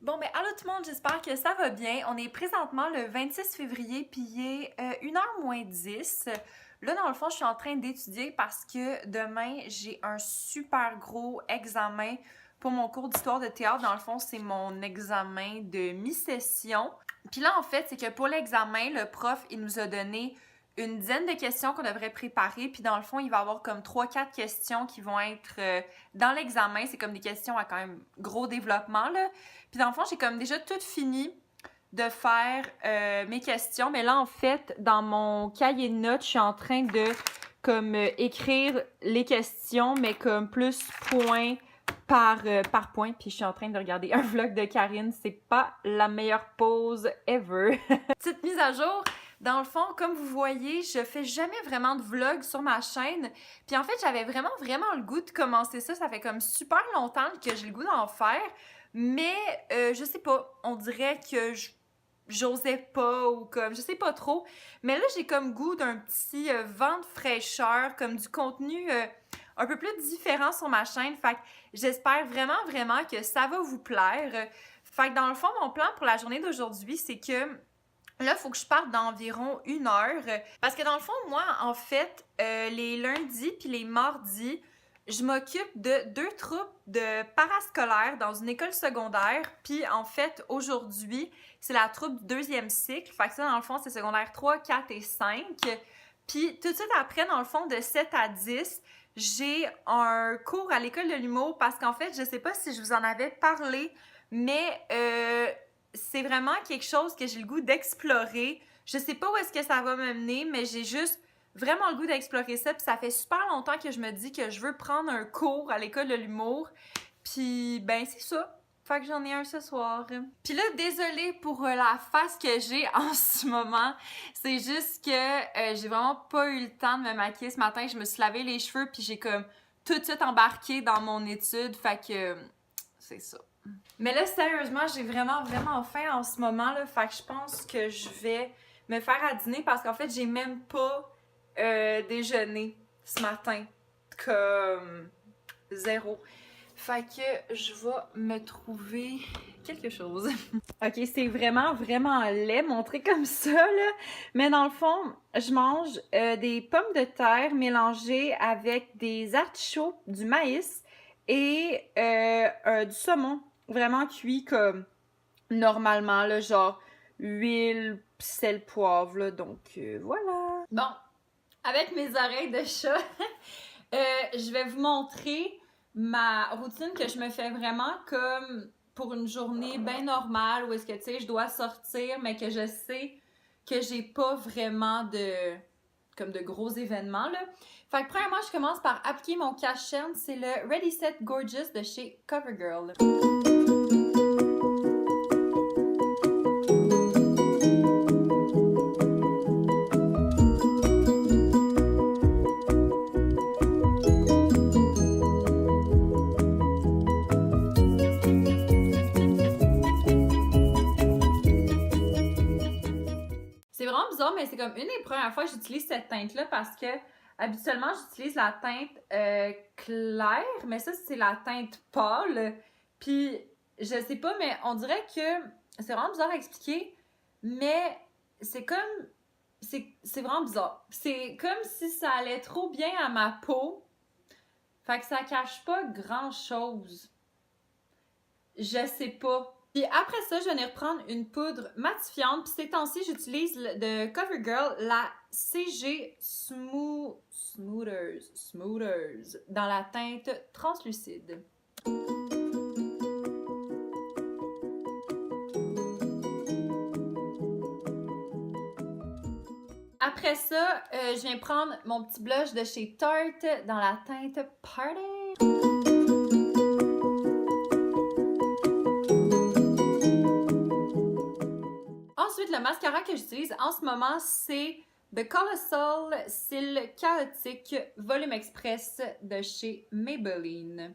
Bon, ben, allô tout le monde, j'espère que ça va bien. On est présentement le 26 février, puis il est 1h moins 10. Là, dans le fond, je suis en train d'étudier parce que demain, j'ai un super gros examen pour mon cours d'histoire de théâtre. Dans le fond, c'est mon examen de mi-session. Puis là, en fait, c'est que pour l'examen, le prof, il nous a donné une dizaine de questions qu'on devrait préparer. Puis dans le fond, il va y avoir comme 3-4 questions qui vont être dans l'examen. C'est comme des questions à quand même gros développement, là. Puis dans le fond, j'ai comme déjà tout fini de faire mes questions. Mais là, en fait, dans mon cahier de notes, je suis en train de comme écrire les questions, mais comme plus point par point. Puis je suis en train de regarder un vlog de Karine. C'est pas la meilleure pause ever. Petite mise à jour. Dans le fond, comme vous voyez, je fais jamais vraiment de vlog sur ma chaîne. Puis en fait, j'avais vraiment le goût de commencer ça. Ça fait comme super longtemps que j'ai le goût d'en faire. Mais je sais pas, on dirait que j'osais pas ou comme, je sais pas trop. Mais là, j'ai comme goût d'un petit vent de fraîcheur, comme du contenu un peu plus différent sur ma chaîne. Fait que j'espère vraiment que ça va vous plaire. Fait que dans le fond, mon plan pour la journée d'aujourd'hui, c'est que là, il faut que je parte d'environ 1 heure. Parce que dans le fond, moi, en fait, les lundis puis les mardis, je m'occupe de 2 troupes de parascolaires dans une école secondaire. Puis en fait, aujourd'hui, c'est la troupe du 2e cycle. Fait que ça, dans le fond, c'est secondaire 3, 4 et 5. Puis tout de suite après, dans le fond, de 7 à 10, j'ai un cours à l'école de l'humour parce qu'en fait, je sais pas si je vous en avais parlé, mais c'est vraiment quelque chose que j'ai le goût d'explorer. Je sais pas où est-ce que ça va me mener, mais j'ai juste vraiment le goût d'explorer ça. Puis ça fait super longtemps que je me dis que je veux prendre un cours à l'école de l'humour. Puis ben c'est ça. Fait que j'en ai un ce soir. Puis là, désolée pour la face que j'ai en ce moment. C'est juste que j'ai vraiment pas eu le temps de me maquiller ce matin. Je me suis lavé les cheveux puis j'ai comme tout de suite embarqué dans mon étude. Fait que c'est ça. Mais là, sérieusement, j'ai vraiment faim en ce moment, là. Fait que je pense que je vais me faire à dîner parce qu'en fait, j'ai même pas déjeuné ce matin. Comme zéro. Fait que je vais me trouver quelque chose. Ok, c'est vraiment laid, montré comme ça, là. Mais dans le fond, je mange des pommes de terre mélangées avec des artichauts, du maïs et du saumon. Vraiment cuit comme normalement, là, genre huile, sel, poivre, là. Donc voilà. Bon, avec mes oreilles de chat, je vais vous montrer ma routine que je me fais vraiment comme pour une journée bien normale où est-ce que, tu sais, je dois sortir, mais que je sais que j'ai pas vraiment de gros événements, là. Fait que premièrement, je commence par appliquer mon cache-chaîne. C'est le Ready Set Gorgeous de chez CoverGirl. C'est vraiment bizarre, mais c'est comme une des premières fois que j'utilise cette teinte-là parce que habituellement, j'utilise la teinte claire, mais ça, c'est la teinte pâle. Puis, je sais pas, mais on dirait que c'est vraiment bizarre à expliquer, mais c'est comme... C'est vraiment bizarre. C'est comme si ça allait trop bien à ma peau. Fait que ça cache pas grand-chose. Je sais pas. Puis après ça, je vais venir prendre une poudre matifiante. Puis ces temps-ci, j'utilise de CoverGirl la CG Smoothers dans la teinte translucide. Après ça, je viens prendre mon petit blush de chez Tarte dans la teinte Party. Ensuite, le mascara que j'utilise en ce moment, c'est The Colossal Cils Chaotique Volume Express de chez Maybelline.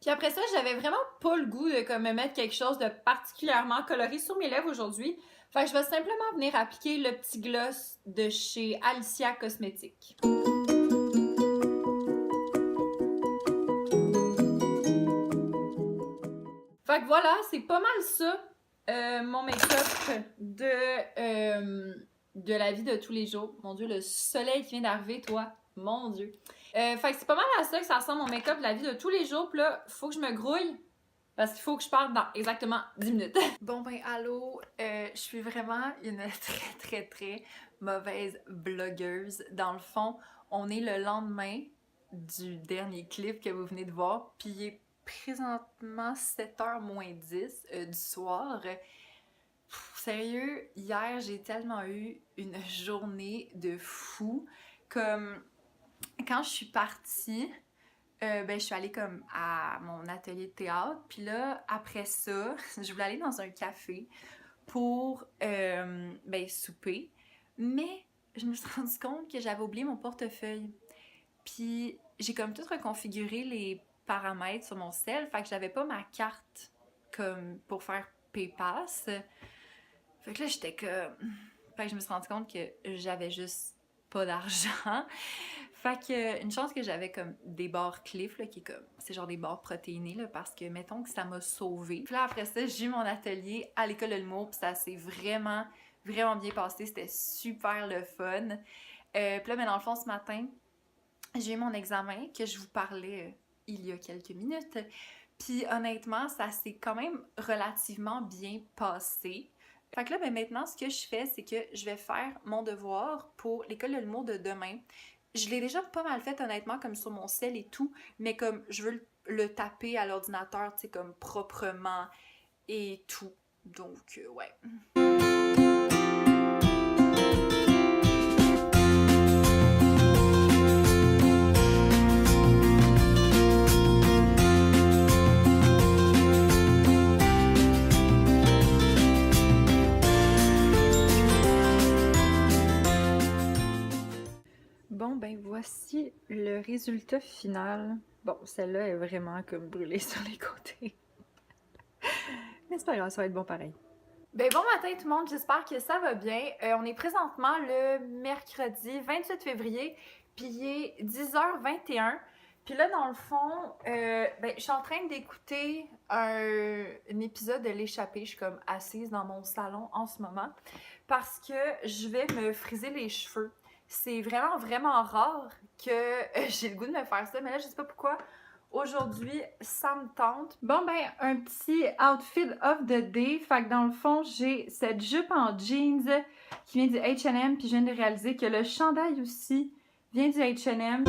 Puis après ça, j'avais vraiment pas le goût de comme me mettre quelque chose de particulièrement coloré sur mes lèvres aujourd'hui. Fait que je vais simplement venir appliquer le petit gloss de chez Alicia Cosmetics. Fait que voilà, c'est pas mal ça, mon make-up de la vie de tous les jours. Mon Dieu, le soleil qui vient d'arriver, toi. Mon Dieu. Fait que c'est pas mal à ça que ça ressemble mon make-up de la vie de tous les jours. Puis là, faut que je me grouille parce qu'il faut que je parte dans exactement 10 minutes. Bon ben, allô, je suis vraiment une très mauvaise blogueuse. Dans le fond, on est le lendemain du dernier clip que vous venez de voir. Puis il est présentement 7h moins 10 du soir. Sérieux, hier, j'ai tellement eu une journée de fou. Comme, quand je suis partie, je suis allée comme à mon atelier de théâtre. Puis là, après ça, je voulais aller dans un café pour souper. Mais je me suis rendu compte que j'avais oublié mon portefeuille. Puis j'ai comme tout reconfiguré les paramètres sur mon cell, fait que j'avais pas ma carte comme pour faire PayPass. Fait que là j'étais comme... Fait que je me suis rendu compte que j'avais juste pas d'argent. Fait que une chance que j'avais comme des barres Cliff, là, qui est comme... C'est genre des barres protéinées, là, parce que mettons que ça m'a sauvée. Puis là après ça, j'ai eu mon atelier à l'école de l'humour, puis ça s'est vraiment bien passé. C'était super le fun. Puis là, mais dans le fond, ce matin, j'ai eu mon examen que je vous parlais il y a quelques minutes. Puis honnêtement, ça s'est quand même relativement bien passé. Fait que là, maintenant, ce que je fais, c'est que je vais faire mon devoir pour l'école de l'humour de demain. Je l'ai déjà pas mal fait, honnêtement, comme sur mon cell et tout, mais comme je veux le taper à l'ordinateur, tu sais, comme proprement et tout. Donc, ouais. Bon, ben voici le résultat final. Bon, celle-là est vraiment comme brûlée sur les côtés. Mais c'est pas grave, ça va être bon pareil. Ben bon matin tout le monde, j'espère que ça va bien. On est présentement le mercredi 28 février, puis il est 10h21. Puis là, dans le fond, je suis en train d'écouter un épisode de L'échappée. Je suis comme assise dans mon salon en ce moment parce que je vais me friser les cheveux. C'est vraiment rare que j'ai le goût de me faire ça, mais là, je sais pas pourquoi. Aujourd'hui, ça me tente. Bon, ben, un petit outfit of the day. Fait que dans le fond, j'ai cette jupe en jeans qui vient du H&M, puis je viens de réaliser que le chandail aussi vient du H&M.